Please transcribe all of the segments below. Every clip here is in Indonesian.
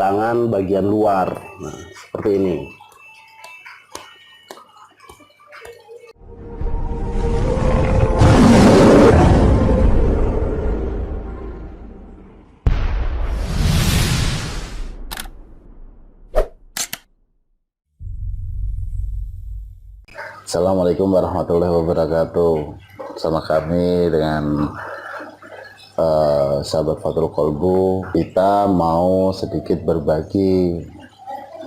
tangan bagian luar. Nah, seperti ini. Assalamualaikum warahmatullahi wabarakatuh. Sama kami dengan sahabat Fathul Kolbu, kita mau sedikit berbagi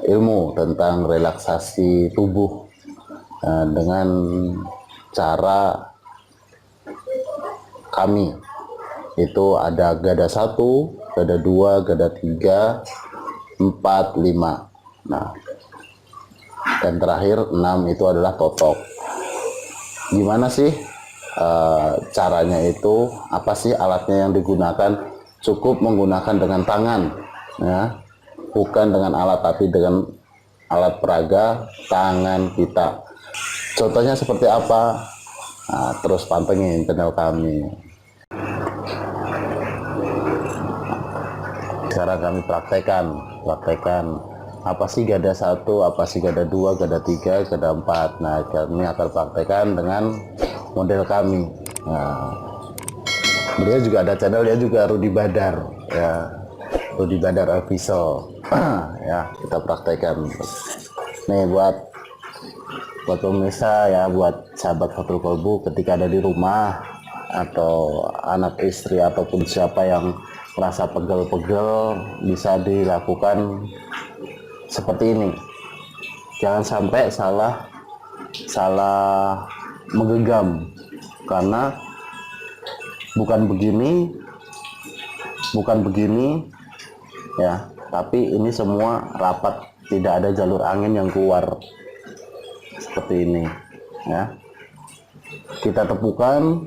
ilmu tentang relaksasi tubuh dengan cara kami. Itu ada gada 1, gada 2, gada 3, 4, 5. Nah, dan terakhir 6 itu adalah totok. Gimana sih caranya itu? Apa sih alatnya yang digunakan? Cukup menggunakan dengan tangan, ya, bukan dengan alat, tapi dengan alat peraga tangan kita. Contohnya seperti apa? Nah, terus pantengin channel kami. Sekarang kami praktekkan apa sih gada 1, apa sih gada 2, gada 3, gada 4. Nah, kami akan praktekkan dengan model kami. Nah, beliau juga ada channel, dia juga Rudi Badar, ya, Rudi Badar Official. Ya, kita praktekkan. Nih buat pemirsa, ya, buat sahabat Fathul Kolbu, ketika ada di rumah atau anak istri ataupun siapa yang merasa pegel-pegel, bisa dilakukan seperti ini. Jangan sampai salah menggenggam, karena bukan begini ya, tapi ini semua rapat, tidak ada jalur angin yang keluar seperti ini, ya. Kita tepukan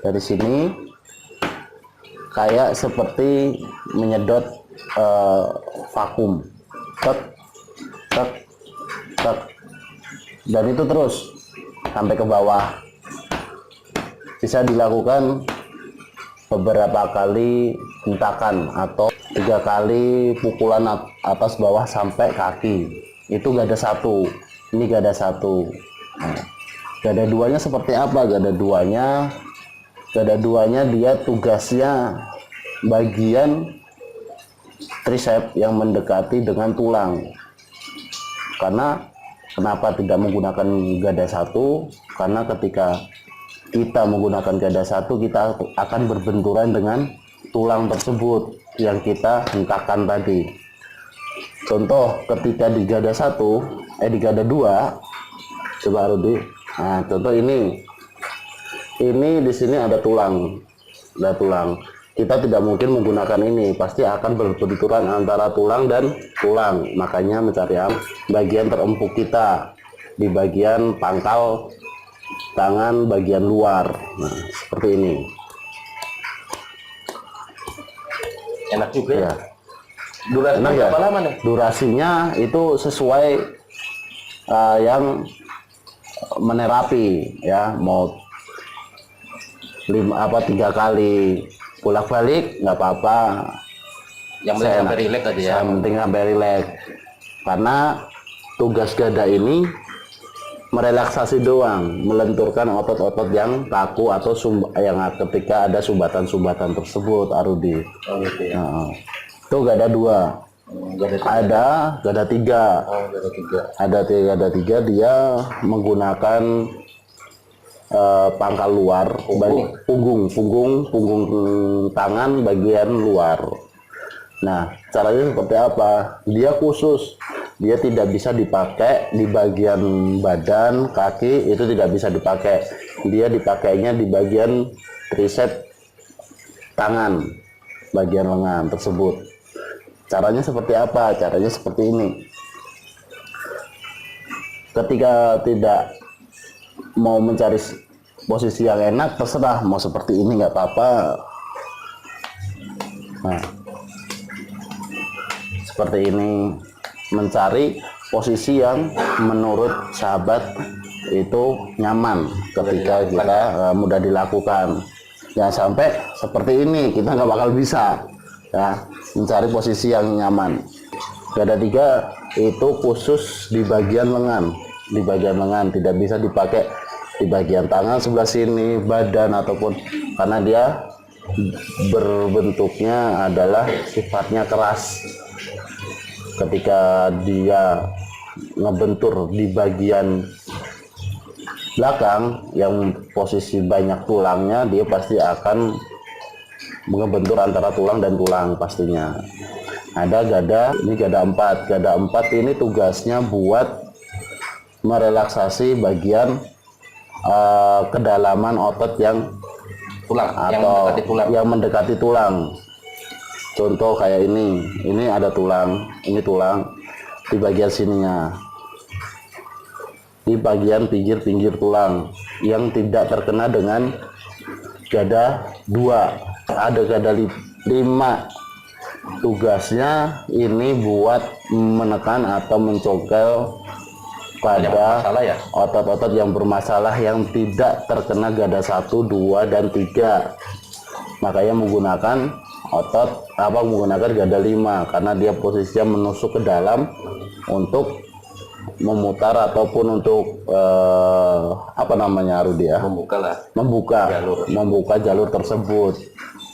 dari sini kayak seperti menyedot vakum. Tek, tek, tek. Dan itu terus sampai ke bawah. Bisa dilakukan beberapa kali hentakan atau 3 kali pukulan atas bawah sampai kaki. Itu gada 1. Ini gada 1. Nah, gada 2-nya seperti apa? Gada 2-nya dia tugasnya bagian tricep yang mendekati dengan tulang. Karena kenapa tidak menggunakan gada 1? Karena ketika kita menggunakan gada 1, kita akan berbenturan dengan tulang tersebut yang kita hentakan tadi. Contoh ketika di gada 1, di gada 2, coba Rudi. Nah, contoh ini di sini ada tulang. Kita tidak mungkin menggunakan ini, pasti akan berbenturan antara tulang dan tulang. Makanya mencari bagian terempuk kita di bagian pangkal tangan bagian luar. Nah, seperti ini. Enak juga ya. Durasinya berapa lama nih? Durasinya itu sesuai yang menerapi, ya. Mau 3 kali bolak-balik nggak apa-apa, Yang penting sampai rileks aja ya. yang penting sampai rileks, karena tugas gada ini merelaksasi doang, melenturkan otot-otot yang kaku atau yang ketika ada sumbatan-sumbatan tersebut, Arudi. Oh gitu ya. Nah, itu gada 2. Ada gada 3. Oh, gada 3. Ada gada 3, dia menggunakan pangkal luar, punggung tangan bagian luar. Nah, caranya seperti apa? Dia khusus, dia tidak bisa dipakai di bagian badan, kaki, itu tidak bisa dipakai. Dia dipakainya di bagian tricep tangan, bagian lengan tersebut. Caranya seperti apa? Caranya seperti ini. Ketika tidak mau mencari posisi yang enak, terserah mau seperti ini, nggak apa-apa. Nah, seperti ini, mencari posisi yang menurut sahabat itu nyaman ketika kita mudah dilakukan. Jangan sampai seperti ini, kita nggak bakal bisa. ya, mencari posisi yang nyaman. Gada 3 itu khusus di bagian lengan, tidak bisa dipakai di bagian tangan sebelah sini, badan, ataupun karena dia berbentuknya adalah sifatnya keras. Ketika dia ngebentur di bagian belakang yang posisi banyak tulangnya, dia pasti akan ngebentur antara tulang dan tulang pastinya. Ada gada, ini gada 4. Gada 4 ini tugasnya buat merelaksasi bagian kedalaman otot yang Tulang, atau yang mendekati tulang. Contoh kayak ini ada tulang, ini tulang di bagian sininya, di bagian pinggir tulang yang tidak terkena dengan gada 2. Ada gada 5. Tugasnya ini buat menekan atau mencongkel pada otot-otot yang bermasalah yang tidak terkena gada 1, 2, dan 3. Makanya menggunakan menggunakan gada 5 karena dia posisinya menusuk ke dalam untuk memutar ataupun untuk Rudi ya, membuka jalur tersebut,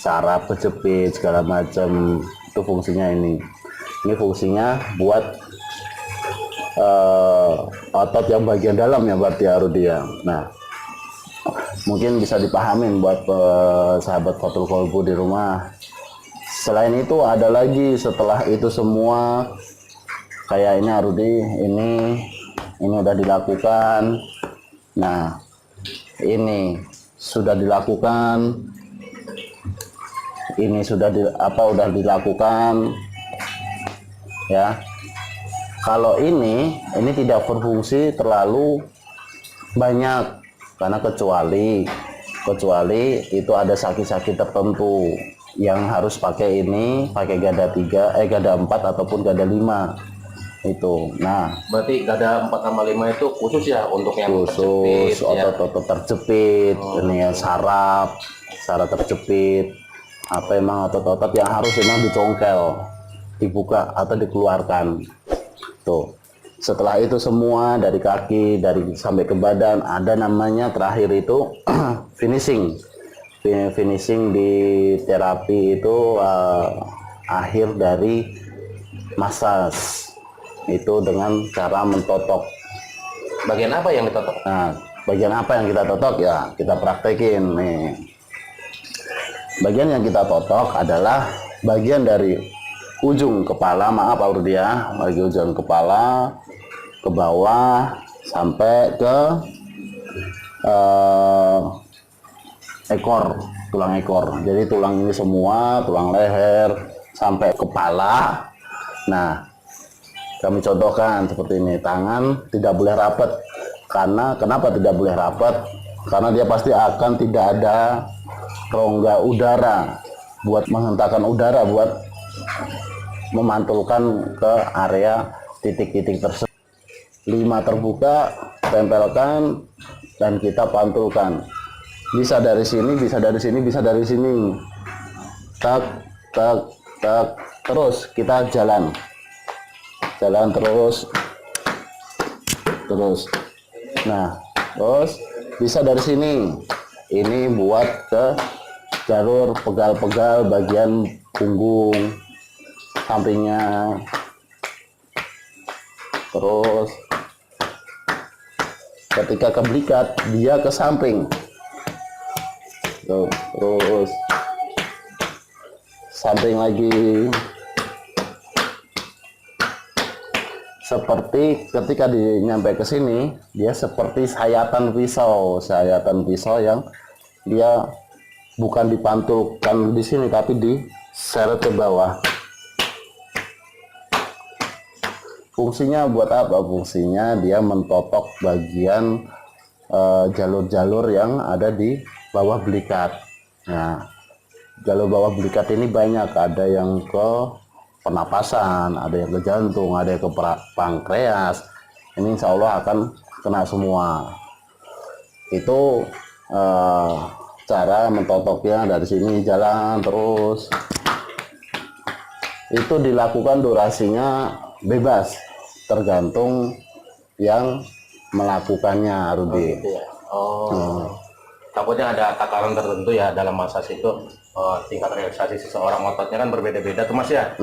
saraf, kejepit, segala macam. Itu fungsinya ini fungsinya buat otot yang bagian dalam ya berarti ya Rudi ya. Nah, mungkin bisa dipahamin buat sahabat Fathul Kolbu di rumah. Selain itu ada lagi setelah itu semua, kayak ini Rudi, ini udah dilakukan. Nah, ini sudah dilakukan, ini udah dilakukan ya. Kalau ini tidak berfungsi terlalu banyak karena kecuali itu ada sakit-sakit tertentu yang harus pakai gada 4 ataupun gada 5 itu. Nah, berarti gada 4 sama 5 itu khusus ya untuk yang khusus otot-otot terjepit, ini ya, saraf terjepit, atau emang otot-otot yang harus emang dicongkel, dibuka atau dikeluarkan. Tuh, setelah itu semua dari kaki, sampai ke badan, ada namanya terakhir itu finishing di terapi itu akhir dari massage itu dengan cara mentotok. Bagian apa yang ditotok? Nah, bagian apa yang kita totok ya kita praktekin nih. Bagian yang kita totok adalah bagian dari ujung kepala, bagi ujung kepala ke bawah sampai ke tulang ekor. Jadi tulang ini semua, tulang leher sampai kepala. Nah, kami contohkan seperti ini. Tangan tidak boleh rapat. Kenapa tidak boleh rapat? Karena dia pasti akan tidak ada rongga udara buat menghentakkan udara, buat memantulkan ke area titik-titik tersebut. 5 terbuka, tempelkan, dan kita pantulkan. Bisa dari sini, bisa dari sini, bisa dari sini. Tak, tak, tak. Terus kita jalan terus. Nah, terus bisa dari sini. Ini buat ke jalur pegal-pegal bagian punggung sampingnya. Terus ketika kebelikat dia ke samping. Terus samping lagi. Seperti ketika nyampe ke sini, dia seperti sayatan pisau yang dia bukan dipantulkan di sini tapi diseret ke bawah. Fungsinya buat apa? Fungsinya dia mentotok bagian jalur-jalur yang ada di bawah belikat. Nah, jalur bawah belikat ini banyak, ada yang ke pernapasan, ada yang ke jantung, ada yang ke pankreas. Ini insya Allah akan kena semua. Itu cara mentotoknya. Dari sini jalan terus itu dilakukan durasinya bebas, tergantung yang melakukannya, Rudi. Gitu ya. Takutnya ada takaran tertentu ya dalam massage itu, tingkat relaksasi seseorang ototnya kan berbeda-beda tuh Mas ya.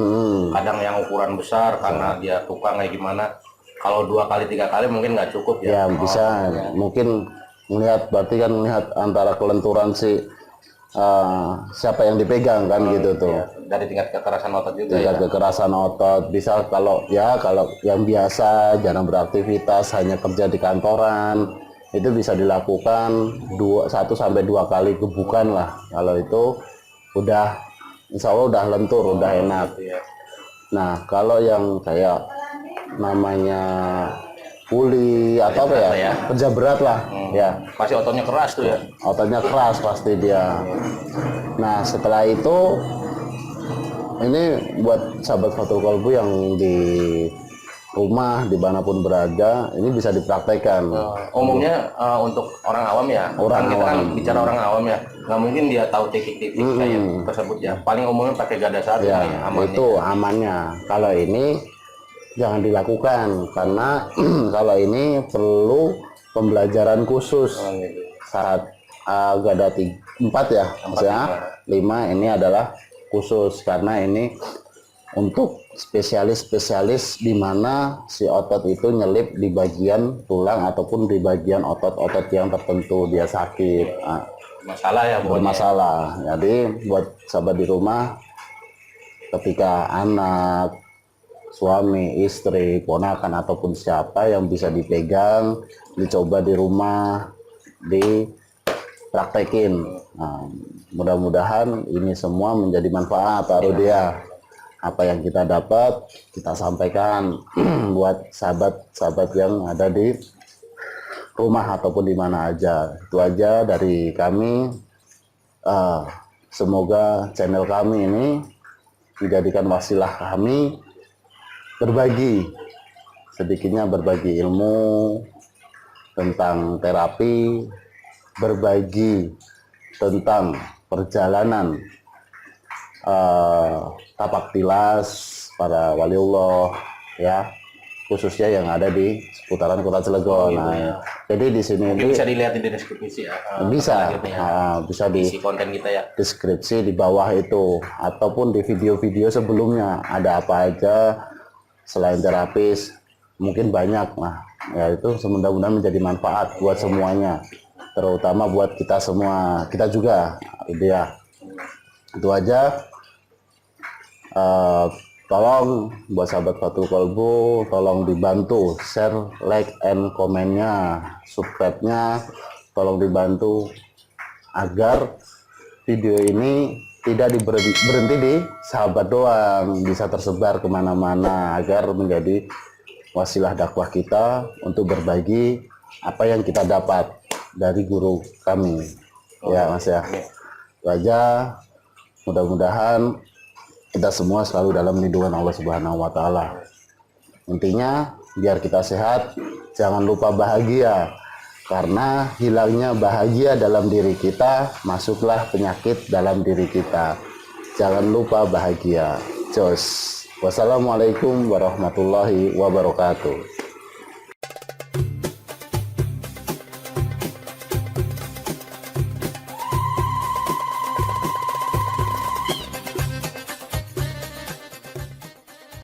Kadang yang ukuran besar karena dia tukang kayak gimana. Kalau 2 kali 3 kali mungkin nggak cukup Ya ya. bisa, mungkin berarti kan melihat antara kelenturan si siapa yang dipegang kan gitu tuh. Ya, dari tingkat kekerasan otot juga Tingkat ya. kekerasan otot bisa, kalau yang biasa jarang beraktivitas, hanya kerja di kantoran, itu bisa dilakukan 1 sampai 2 kali gebukan lah. Kalau itu udah insya Allah udah lentur, udah enak. Gitu ya. Nah kalau yang kayak namanya kuli atau apa ya, ya. kerja berat lah ya, Pasti ototnya keras tuh ya. ototnya keras pasti dia. Nah setelah itu, ini buat sahabat Fathul Qalbu yang di rumah dimanapun berada, ini bisa dipraktekkan. Umumnya untuk orang awam ya. Orang Kan kita kan awam. bicara orang awam ya. Nggak mungkin dia tahu titik-titik kayak tersebut ya. Paling umumnya pakai gada satu Ya, nih amannya. itu amannya. Kalau ini jangan dilakukan karena kalau ini perlu pembelajaran khusus. Gitu. Saat gada 4 ya, maksudnya 5 ini adalah khusus karena ini untuk spesialis di mana si otot itu nyelip di bagian tulang ataupun di bagian otot-otot yang tertentu dia sakit. Masalah ya pokoknya. Bermasalah. Jadi buat sahabat di rumah, ketika anak, suami, istri, ponakan ataupun siapa yang bisa dipegang, dicoba di rumah, dipraktekin. Nah, mudah-mudahan ini semua menjadi manfaat, Pak Rudia. Apa yang kita dapat kita sampaikan buat sahabat-sahabat yang ada di rumah ataupun di mana aja. Itu aja dari kami. Semoga channel kami ini menjadikan wasilah kami berbagi, sedikitnya berbagi ilmu tentang terapi, berbagi tentang perjalanan tapak tilas para waliullah ya, khususnya yang ada di seputaran Kota Cilegon. Nah, jadi di sini Mungkin bisa dilihat di deskripsi ya. bisa di Isi konten kita ya. deskripsi di bawah itu, ataupun di video-video sebelumnya ada apa aja selain terapis, mungkin banyak. Nah ya itu mudah-mudahan menjadi manfaat buat semuanya, terutama buat kita semua, kita juga ya. Itu aja. Tolong buat sahabat Fathul Qalbu, tolong dibantu share, like, and komennya, subscribe-nya, tolong dibantu agar video ini tidak berhenti di sahabat doang, bisa tersebar kemana-mana agar menjadi wasilah dakwah kita untuk berbagi apa yang kita dapat dari guru kami. Ya Mas ya. Itu aja. Mudah-mudahan kita semua selalu dalam lindungan Allah Subhanahu wa taala. Intinya biar kita sehat, jangan lupa bahagia. Karena hilangnya bahagia dalam diri kita, masuklah penyakit dalam diri kita. Jangan lupa bahagia. Jos. Wassalamualaikum warahmatullahi wabarakatuh.